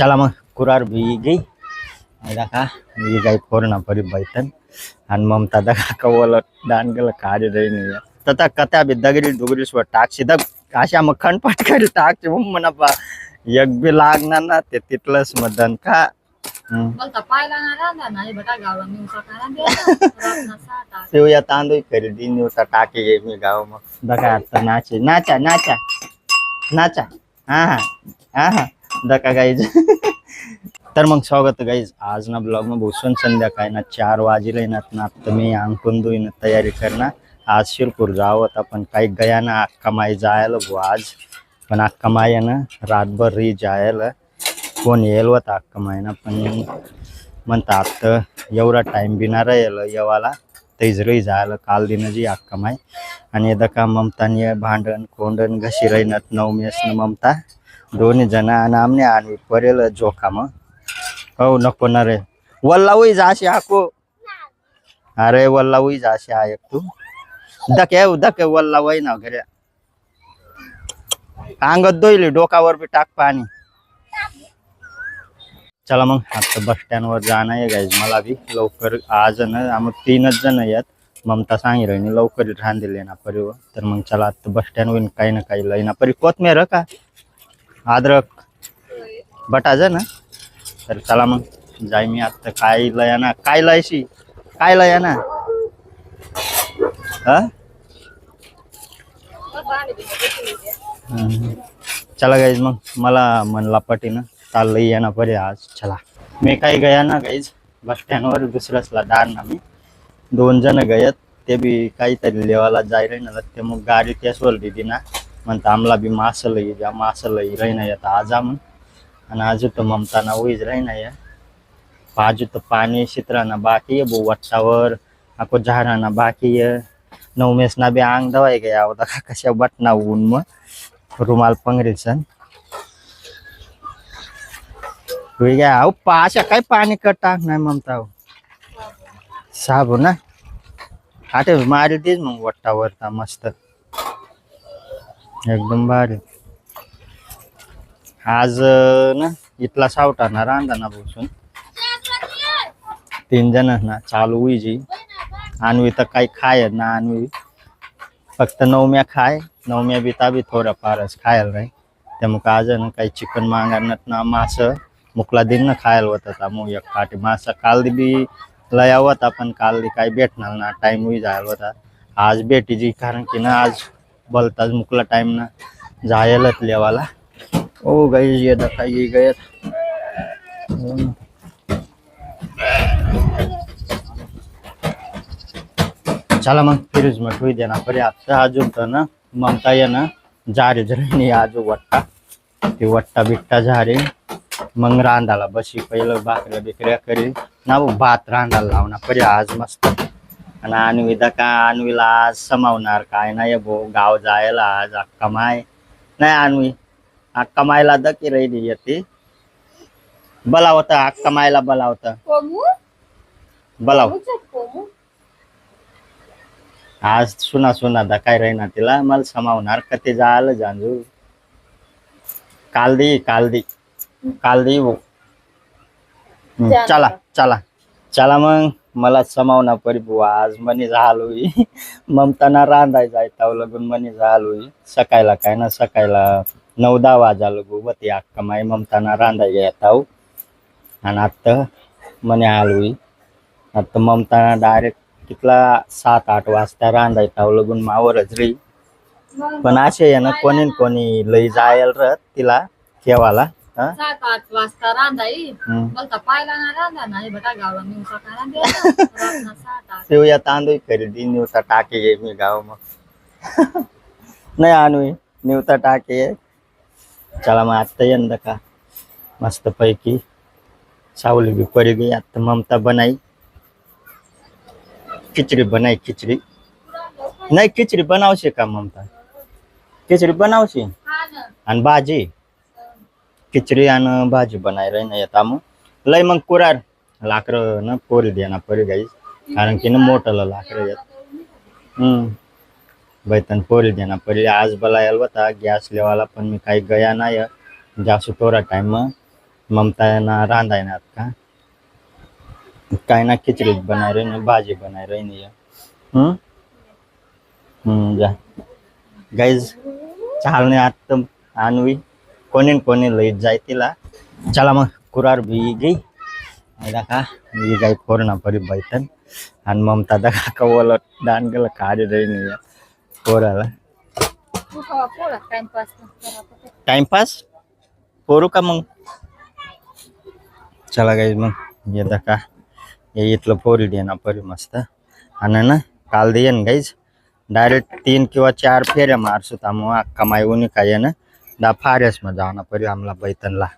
चला मग कुरार भी गई का ये गई फोरना परी बैठन आणि ममता दगा कवल दान गेलं काढी रही नाही तथा कथा भी दगरी दुगरी स्व टाकशी दग अशा मग खंडपाट करी टाकशी म्हणा पा एक बी लागणार ना ते तिथलंच मदन का शिवया तांदूळ खरेदी निवता टाके गे मी गाव मग दगा आता नाचे नाचा नाचा नाचा हा हा हा हा दका गाईज तर मग स्वागत गाईज आज ना ब्लॉग में भूषण संध्याकाळ ना 4 वाजले ना आता मी अंकुन दुई ना तयारी करना आज शिरपूर जावं होता पण काही गया ना अक्का माई जायला भो आज पण अक्का माई ना रातभर री जायला कोण येईल होता अक्का माई ना पण म्हणता आता एवढा टाइम बिना राहील येवाला तेच री जायला काल दिन जी अक्का माई आणि दका ममतानी भांडण कोंडण घशी राहीनात 9 मेस न ममता दोन्ही जण आणि आमने आणि परेल जोखा मग हो नको ना रे वल्ला हुई जाशी आको अरे वल्ला हुई जाशी आहे तू धके वल्ला वही ना घरे अंगत दोईली डोकावर बी टाक पाणी चला मग आता बस स्टँड वर जाणं आहे गाईज मला बी लवकर आज ना आम्ही 3च जण आहेत ममता सांगी राहिनी लवकर राहून दिले ना परीवर तर मग चला आता बस स्टँड वरून काही ना काही लई ना परी कोथमेर का अद्रक बटाज ना तर चला मग जाय मी आता काय लया ना काय लयशी काय लया ना चला गाईज मग मला म्हणला पटीनं चाललंय या ना परे आज चला मी काही गया ना गाईज बस स्टँडवर दुसऱ्यासला दार ना मी 2 जण गयत ते बी काहीतरी लेवाला जाय रे ना ते मग गाडी त्यासवर दिदी ना म्हणता आमला बी मासल रही नाही आता आज मग आणि आज तर ममताना उईज रही नाही बाजू तर पाणी शित्राना बाकी आहे बो वट्टावर आको झाडाना बाकी आहे 9 मेसना बी अंग दवाई गया होता कशा बटना ऊन मग रुमाल पंगरी सन गया अहो पाशा काय पाणी कट टाक नाही ममता साबू ना आटे मारी तेच मग वट्टावर मस्त एकदम भारी आज ना इथला सावटाना रांधा ना बसून 3 जण ना चालू हुई जी आणवी तर काही खाय ना आणवी फक्त नवम्या खाय नवम्या बी ताबी थोडा फारच खायला राही त्यामुळे आज ना काही चिकन मागणार ना मास मुकला दिन ना खायला होता मग एक काठी मासा काल बी लया होता पण काल काही भेटणार ना टाइम हुई जायला होता आज भेटी जी कारण की ना आज बोलताच मुकला टाइम ना जायलाच लेवाला ओ गई ये दखा ये गए चला मग फिर मग हुई देना परे आता अजून तर ना ममता ये ना जारे जरी आज वट्टा ते वट्टा बिट्टा झारे मग रांधाला बशी पहिलं भाकऱ्या बिकऱ्या करी ना भात रांधाला लावणार परे आज मस्त आणि आणवी दका आणवीला आज समावणार काय नाही भो गाव जायला आज अक्का माय नाही आणवी अक्का मायला दकी राहिली येते बलावता अक्का मायला बलावता बलाव आज सुना दकाय राहीना तिला मला समावणार का ते जायला जांजू काल दी वो चला चला चला मग मला समावना परी बुवा आज मनी झालोय ममताना रांधाय जायताव लगून मनी झालोय सकाळला काय ना सकाळला 9-10 वाजालो गोबती अक्का माई ममताना रांधाय येताव आणि आता मनी आलोय आता ममताना डायरेक्ट तिथला 7-8 वाजता रांधायताव लगून मावरच रे पण असे ना कोणी लई जायल रत तिला केवाला 7-8 वाजता रांधाई बोलता पाहिला ना रांधा नाही बेटा गावला मी सकाळला शिवया तांदूळ खरेदी निवता टाके गे मी गाव मग नाही आणवी निवता टाके चला मग आता यंदा का मस्त पैकी सावली बी पडी गई आता ममता बनाई खिचडी नाही खिचडी बनावशे का ममता खिचडी बनावशी आणि भाजी खिचडी आणि भाजी बनाय रही नाही आता मग लय मग कुरार लाकर ना पोरी द्या ना परी गाई कारण की ना मोठं लाकर येत बैतन पोरी द्या ना परी आज बलायल होता गॅस लेवाला पण मी काही गया नाही जास्त थोडा टाइम ममता ना रांधाय ना का काय ना खिचड़ी बनाए रही नहीं भाजी बनाए रही नहीं है जा गाईज चालणे आता आणवी कोणी लईत जाय तिला चला मग कुरार भी गई का ये गाई फोरना परी बैठन आणि ममता दका कवल दान गेला काढी रही नहीं पोराला टाइमपास पोरू का मग चला गाईज मग ये दका ये इथलं पोरी दे ना परी मस्त आणि ना काल दे ना गाईज डायरेक्ट 3 किंवा 4 फेऱ्या मारसू मग अक्का माय उनी काय ना दा फारेस में जाना परी आमला बैतनला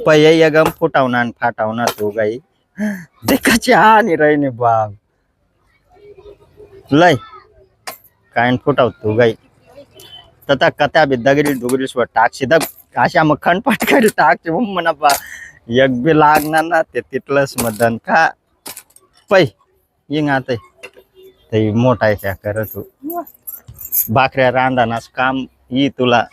पै ये गम फुटावना आणि फाटावना तू गाई देखाची आणि रही बाब लय काय फुटाव तू गाई तथा कथा बी दगडी डुगरी स्व टाकशी दग अशा मग खंडपाट करी टाकशी म्हणा पा एक बी लागणार ना ते तिथलंच मदन का पै येंग आता ते मोठा आहे त्या करत भाकऱ्या रांधानाच काम ई तुला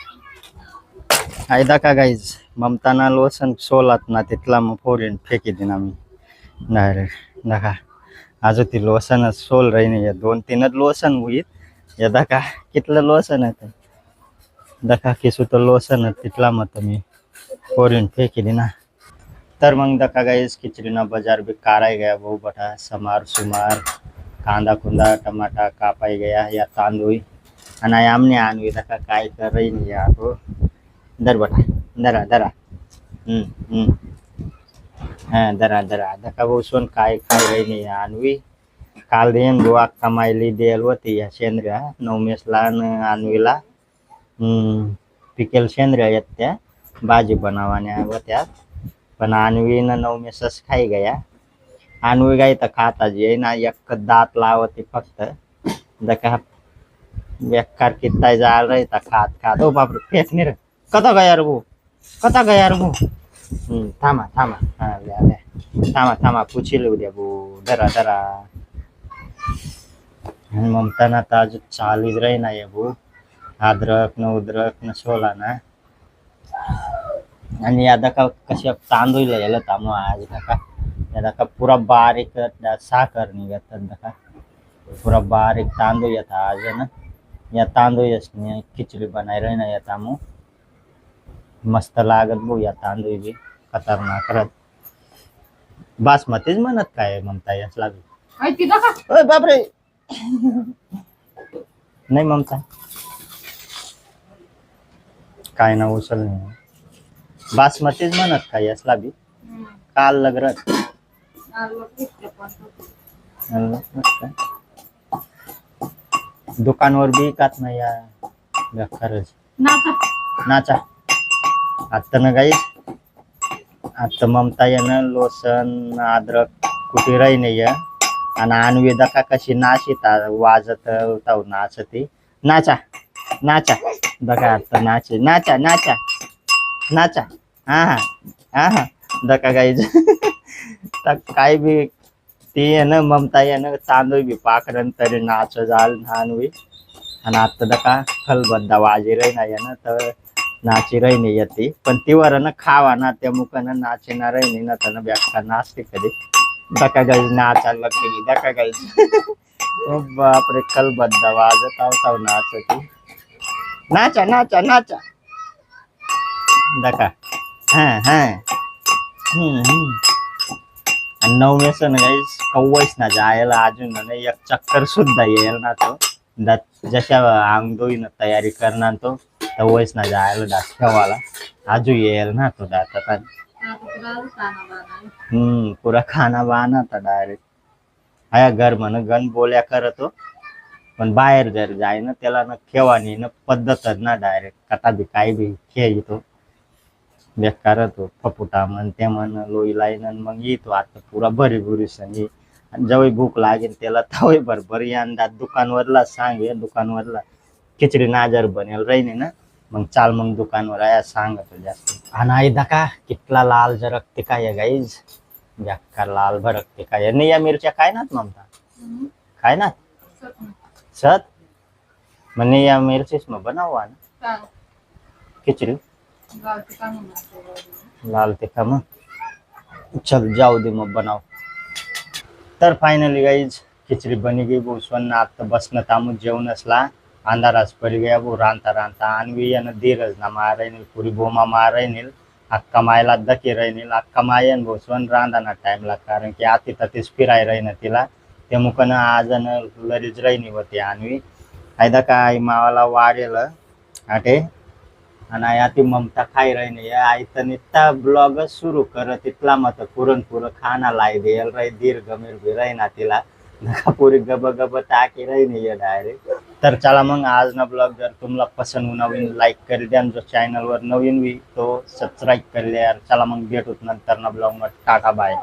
आयदा का गाईज ममताना लोसन सोलात ना तिथला मग फोडीन फेकी दिन आम्ही डायरेक्ट दका अजून ती लोसनच सोल रही नाही 2-3 लोसन होईत या दका कितलं लोसन आहे ते दका किसू तर लोसन तिथला मग मी फोडीन फेकी दिना तर मग दका गाईज खिचड़ी ना बाजार भी काराय गया बहु बटा समार सुमार कांदा कुंदा टमाटा कापाई गया या तांदूई आणि आमने आणवी दका काय कर रही नहीं यार हो दर बटा दरा दरा हाँ दरा दरा दका वो सोन काय खाई रही नहीं आणवी काल देन गोवा कमाईली देल होती या सेंद्रिया नवमेसला आणवीला पिकेल सेंद्रिया येत त्या भाजी बनवाने होत्या पण आणवीनं नवमेसच खाई गया आणवी गाय तर खाता जे ना एक दात लावती फक्त दका बेकार कितना जा रही था खात खात ओ बाप रे फेक नहीं रे कता गया रे वो थामा थामा हाँ ले थामा थामा पूछी लो दे वो दरा दरा ममता ना ताज चालीस रही ना ये वो अद्रक न उद्रक न सोला ना आणि यादा का कशी तांदूळ यायला तामो आज का यादा का पूरा बारीक साखर निघत दका पूरा बारीक तांदूळ येता आज ना या तांदूळ खिचड़ी बनाई रही ना या तामू मस्त लागत बो या तांदूळ बी खतरनाक रत बासमतीच म्हणत काय ममता यासला बी ओय बापरे नाही ममता काय ना उचल नाही बासमतीच म्हणत काय यासला बी काल लगरत दुकानवर बी कात नाही या खरंच नाचा आता ना गाई आता ममता यानं लोसन अद्रक कुठे राही नाही आणि आणवी दका कशी नाशिता वाजत होता नाचती नाचा नाचा दका आता नाचे नाचा नाचा नाचा हा हा हा दका गाईज काय बी ती ना ममता यानं तांदूळ बी पाकरन तरी नाच जाल आणवी आणि आता दका खलबद्दा वाजी रही ना यानं तर नाची रही नाही येते पण तीवर ना खावा ना त्या मुखानं नाची ना रही नाही ना त्यानं व्याख्या नाचते कधी दका गाईज नाचायला लागते दका गाईज बापरे खलबद्दा वाजत आवताव नाचती नाचा नाचा नाचा दका हा हा आणि 9 व्यसन गाईज कव्वाईस ना जायला अजून ना एक चक्कर सुद्धा येईल ना तो जशा आंगदोईनं तयारी करणार तो तवैस ना जायला डास ठेवाला आजू येईल ना तो दातात पुरा खाना बाना था डायरेक्ट आया घर म्हण गण बोल्या करतो पण बाहेर जर जाय ना त्याला ना खेवानी ना पद्धत ना डायरेक्ट कथा बी काय बी खेळतो बेकार तो फपुटा म्हण ते म्हण लोई लाईन मग येतो आता पुरा भरी भुरी संगी जेव्हा भूक लागेल त्याला तवय बरोबर यंदा दुकानवरला सांगे दुकानवरला खिचडी नाजर बनेल राही ना मग चाल मग दुकानवर आया सांगत जास्त आणि आई दका कितला लाल जरकते काय गाईज बेकार लाल भरकते काय नाही या मिरच्या काय नात ममता काय ना सत म्हणे या मिरचीच मग बनावा ना खिचडी गावठी काम होणार लाल तिखा मग चल जाऊ दे मग बनाव. तर फायनली गाईज खिचड़ी बनी गई वो स्वर्ण आता बसनं तामू जेवण असला अंधाराच पड़ी गया वो रांता रांता आणवी यानं धीरज ना मारे नील पूरी बोमा मारे नील अक्का मायला दके रही नील अक्का मायन वो स्वर्ण रांधाना टाइमला कारण की आती ततीच फिराय रही ना तिला ते मुकन आजन लरीज रही नी होती आणवी आयदा का आई मावाला वारेल आटे आणि या ती ममता खाई रही नहीं आई तर इतना ब्लॉग सुरू करत इतला मत पुरण पुरं खाना लाई देल रही दीर गमीर भी रही ना तिला नका पुरी गब गब टाकी रही नहीं डायरेक्ट. तर चला मग आज ना ब्लॉग जर तुम्हाला पसंद नवीन लाईक कर द्या जो चॅनल वर नवीन भी तो सबस्क्राईब कर द्या. चला मग भेटूत नंतर ना ब्लॉग मध्ये टाटा बाय.